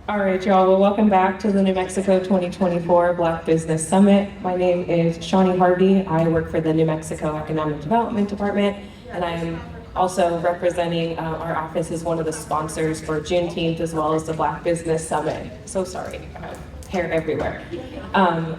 All right, y'all. Well, welcome back to the New Mexico 2024 Black Business Summit. My name is Shawnee Harvey. I work for the New Mexico Economic Development Department, and I'm also representing our office as one of the sponsors for Juneteenth as well as the Black Business Summit. So sorry, I have hair everywhere.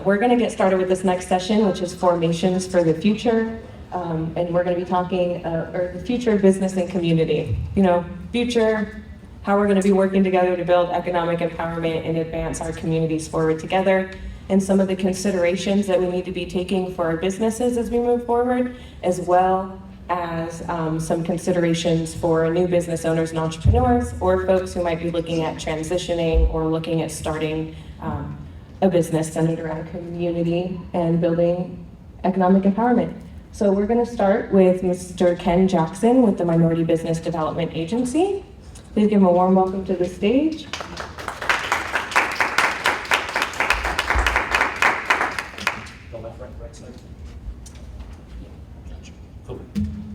We're going to get started with this next session, which is Formations for the Future. And we're going to be talking or the future of business and community. You know, future, how we're going to be working together to build economic empowerment and advance our communities forward together, and some of the considerations that we need to be taking for our businesses as we move forward, as well as some considerations for new business owners and entrepreneurs, or folks who might be looking at transitioning or looking at starting a business centered around community and building economic empowerment. So we're going to start with Mr. Ken Jackson with the Minority Business Development Agency. Please give him a warm welcome to the stage. Cool.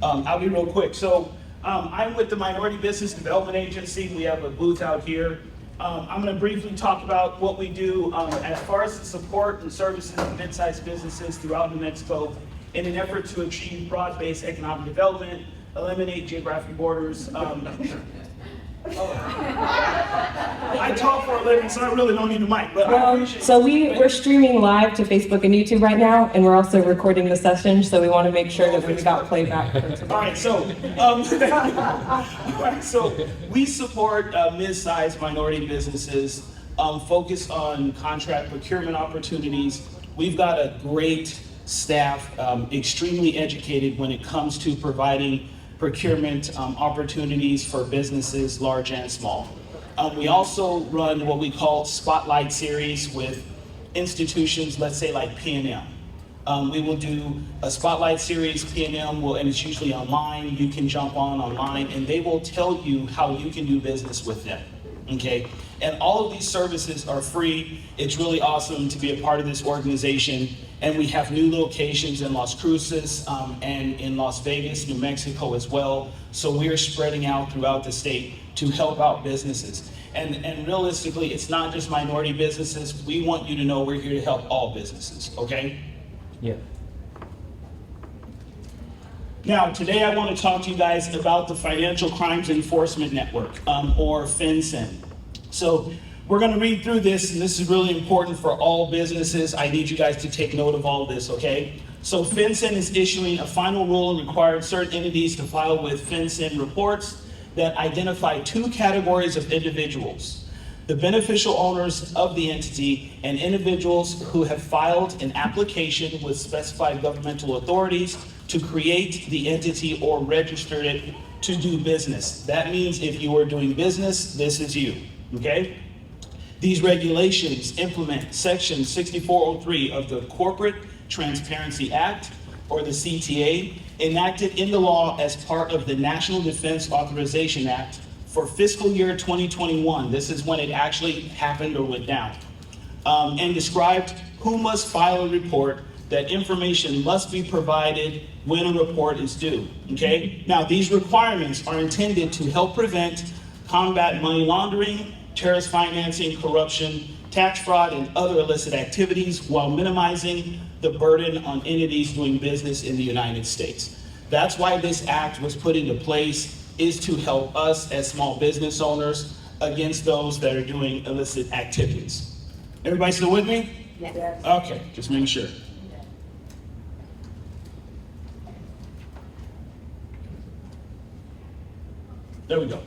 I'll be real quick. So I'm with the Minority Business Development Agency. We have a booth out here. I'm going to briefly talk about what we do as far as the support and services of mid-sized businesses throughout New Mexico in an effort to achieve broad-based economic development, eliminate geographic borders. I talk for a living, so I really don't need a mic. But so we're streaming live to Facebook and YouTube right now, and we're also recording the session, so we want to make sure that we've got playback. All right, so we support mid-sized minority businesses, focus on contract procurement opportunities. We've got a great staff, extremely educated when it comes to providing procurement opportunities for businesses large and small. We also run what we call Spotlight Series with institutions, let's say like P&M. We will do a Spotlight Series, P&M, and it's usually online. You can jump online and they will tell you how you can do business with them, okay? And all of these services are free. It's really awesome to be a part of this organization. And we have new locations in Las Cruces and in Las Vegas, New Mexico as well. So we are spreading out throughout the state to help out businesses. And realistically, it's not just minority businesses. We want you to know we're here to help all businesses, okay? Yeah. Now, today I want to talk to you guys about the Financial Crimes Enforcement Network, or FinCEN. So we're going to read through this, and this is really important for all businesses. I need you guys to take note of all this, okay? So FinCEN is issuing a final rule and requiring certain entities to file with FinCEN reports that identify two categories of individuals: the beneficial owners of the entity and individuals who have filed an application with specified governmental authorities to create the entity or registered it to do business. That means if you are doing business, this is you, okay? These regulations implement Section 6403 of the Corporate Transparency Act, or the CTA, enacted into law as part of the National Defense Authorization Act for fiscal year 2021. This is when it actually happened or went down. And described who must file a report, that information must be provided when a report is due, okay? Now, these requirements are intended to help prevent, combat money laundering, terrorist financing, corruption, tax fraud, and other illicit activities while minimizing the burden on entities doing business in the United States. That's why this act was put into place, is to help us as small business owners against those that are doing illicit activities. Everybody still with me? Yes. Okay, just making sure. There we go.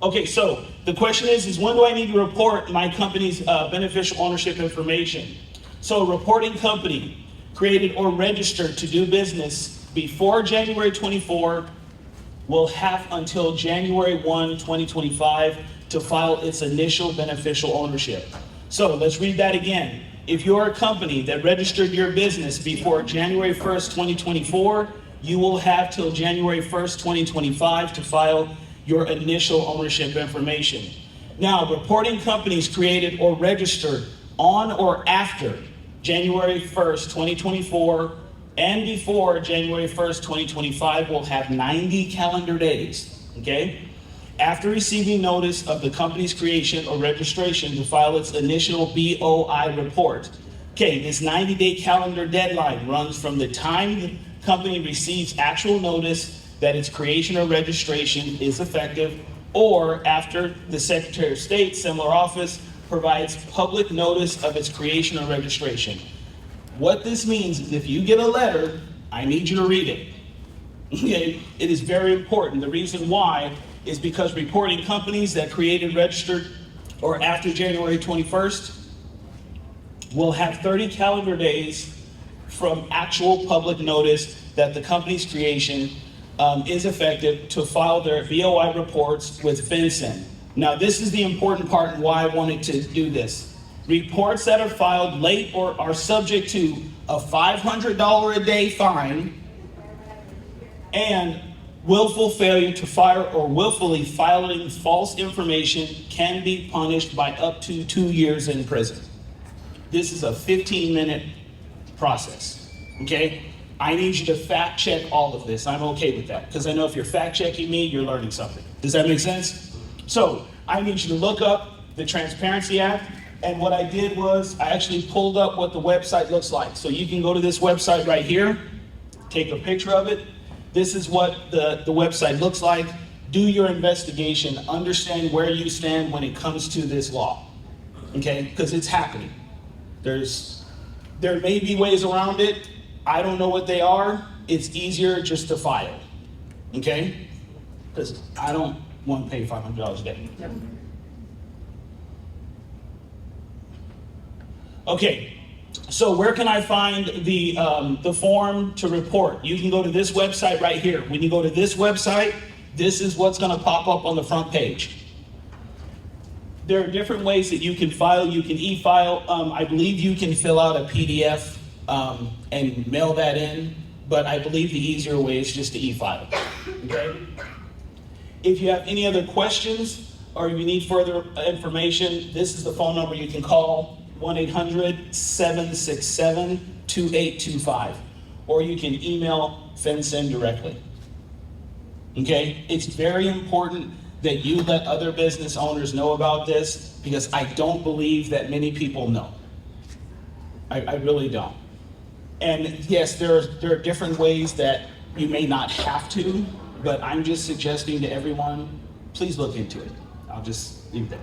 Okay, so the question is when do I need to report my company's beneficial ownership information? So a reporting company created or registered to do business before January 24 will have until January 1, 2025 to file its initial beneficial ownership. So let's read that again. If you're a company that registered your business before January 1st, 2024, you will have till January 1st, 2025 to file your initial ownership information. Now, reporting companies created or registered on or after January 1st, 2024 and before January 1st, 2025 will have 90 calendar days, okay? after receiving notice of the company's creation or registration to file its initial BOI report. Okay, this 90-day calendar deadline runs from the time the company receives actual notice that its creation or registration is effective, or after the Secretary of State, similar office, provides public notice of its creation or registration. What this means is if you get a letter, I need you to read it. Okay, it is very important. The reason why is because reporting companies that created, registered, or after January 21st will have 30 calendar days from actual public notice that the company's creation is effective to file their BOI reports with FinCEN. Now, this is the important part and why I wanted to do this. Reports that are filed late or are subject to a $500 a day fine and willful failure to file or willfully filing false information can be punished by up to 2 years in prison. This is a 15-minute process, okay? I need you to fact check all of this. I'm okay with that, because I know if you're fact checking me, you're learning something. Does that make sense? So I need you to look up the Transparency Act, and what I did was I actually pulled up what the website looks like. So you can go to this website right here, take a picture of it. This is what the website looks like. Do your investigation, understand where you stand when it comes to this law, okay? Because it's happening. There may be ways around it. I don't know what they are. It's easier just to file, okay? Because I don't want to pay $500 a day. Yep. Okay, so where can I find the form to report? You can go to this website right here. When you go to this website, this is what's going to pop up on the front page. There are different ways that you can file. You can e-file. I believe you can fill out a PDF and mail that in, but I believe the easier way is just to e-file. Okay? If you have any other questions or you need further information, this is the phone number you can call, 1-800-767-2825, or you can email FinCEN directly. Okay? It's very important that you let other business owners know about this, because I don't believe that many people know. I really don't. And yes, there are different ways that you may not have to, but I'm just suggesting to everyone, please look into it. I'll just leave it there.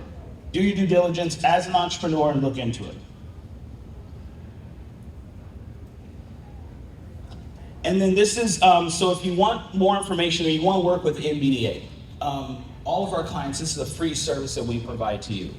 Do your due diligence as an entrepreneur and look into it. And then this is, so if you want more information or you want to work with NBDA, all of our clients, this is a free service that we provide to you.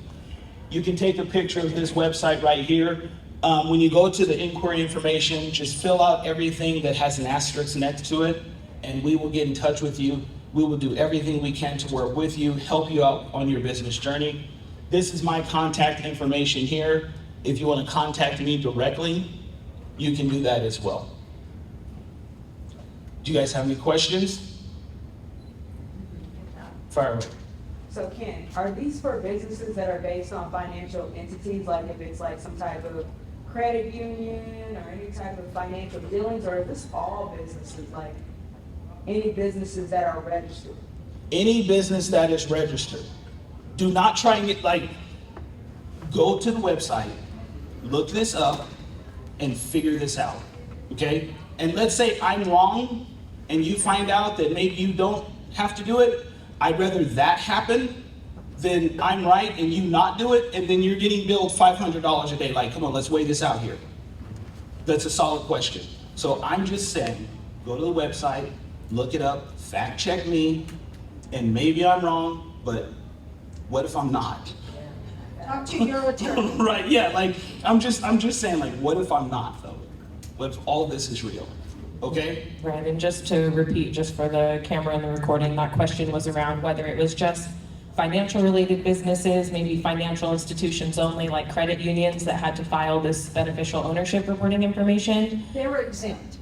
You can take a picture of this website right here. When you go to the inquiry information, just fill out everything that has an asterisk next to it, and we will get in touch with you. We will do everything we can to work with you, help you out on your business journey. This is my contact information here. If you want to contact me directly, you can do that as well. Do you guys have any questions? Fire away. So Ken, are these for businesses that are based on financial entities, like if it's like some type of credit union or any type of financial dealings, or is this all businesses, like any businesses that are registered? Any business that is registered. Do not try and go to the website, look this up, and figure this out, okay? And let's say I'm wrong, and you find out that maybe you don't have to do it. I'd rather that happen than I'm right and you not do it, and then you're getting billed $500 a day. Like, come on, let's weigh this out here. That's a solid question. So I'm just saying, go to the website, look it up, fact check me, and maybe I'm wrong, but what if I'm not? Talk to your attorney. Right, yeah, like, I'm just saying, like, what if I'm not, though? What if all this is real? Okay? Right, and just to repeat, just for the camera and the recording, that question was around whether it was just financial related businesses, maybe financial institutions only, like credit unions that had to file this beneficial ownership reporting information. They were exempt.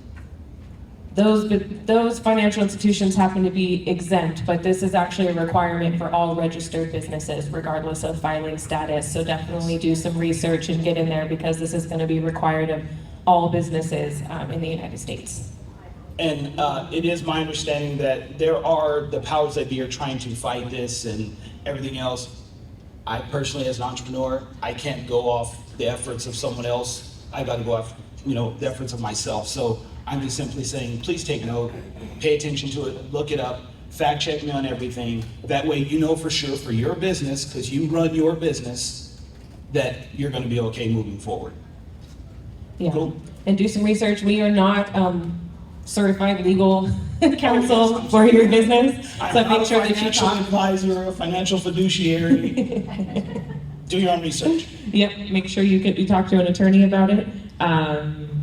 Those financial institutions happen to be exempt, but this is actually a requirement for all registered businesses, regardless of filing status. So definitely do some research and get in there, because this is going to be required of all businesses in the United States. And it is my understanding that there are the powers that be are trying to fight this and everything else. I personally, as an entrepreneur, I can't go off the efforts of someone else. I got to go off, the efforts of myself. So I'm just simply saying, please take note, pay attention to it, look it up, fact check me on everything. That way you know for sure for your business, because you run your business, that you're going to be okay moving forward. Yeah, Cool. and do some research. We are not certified legal counsel for your business, I'm so not make a sure that you financial talk. advisor, a financial fiduciary. Do your own research. Yep, make sure you talk to an attorney about it,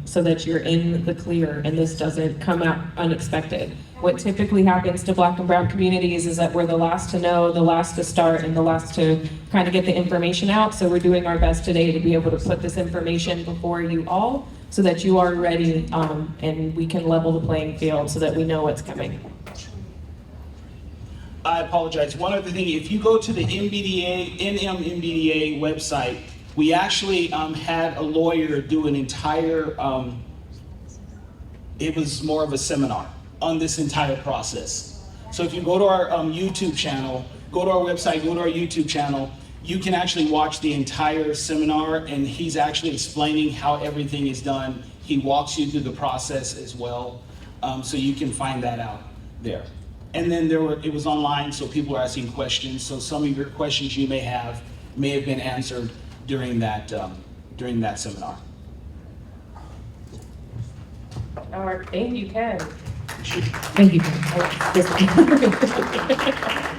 so that you're in the clear and this doesn't come out unexpected. What typically happens to Black and brown communities is that we're the last to know, the last to start, and the last to kind of get the information out. So we're doing our best today to be able to put this information before you all so that you are ready, and we can level the playing field so that we know what's coming. I apologize. One other thing, if you go to the NMMBDA website, we actually had a lawyer do an entire, it was more of a seminar on this entire process. So if you go to our YouTube channel, go to our website, go to our YouTube channel, you can actually watch the entire seminar, and he's actually explaining how everything is done. He walks you through the process as well, so you can find that out there. And then it was online, so people were asking questions. So some of your questions you may have been answered during that seminar. All right, thank you, Ken. Thank you, Ken.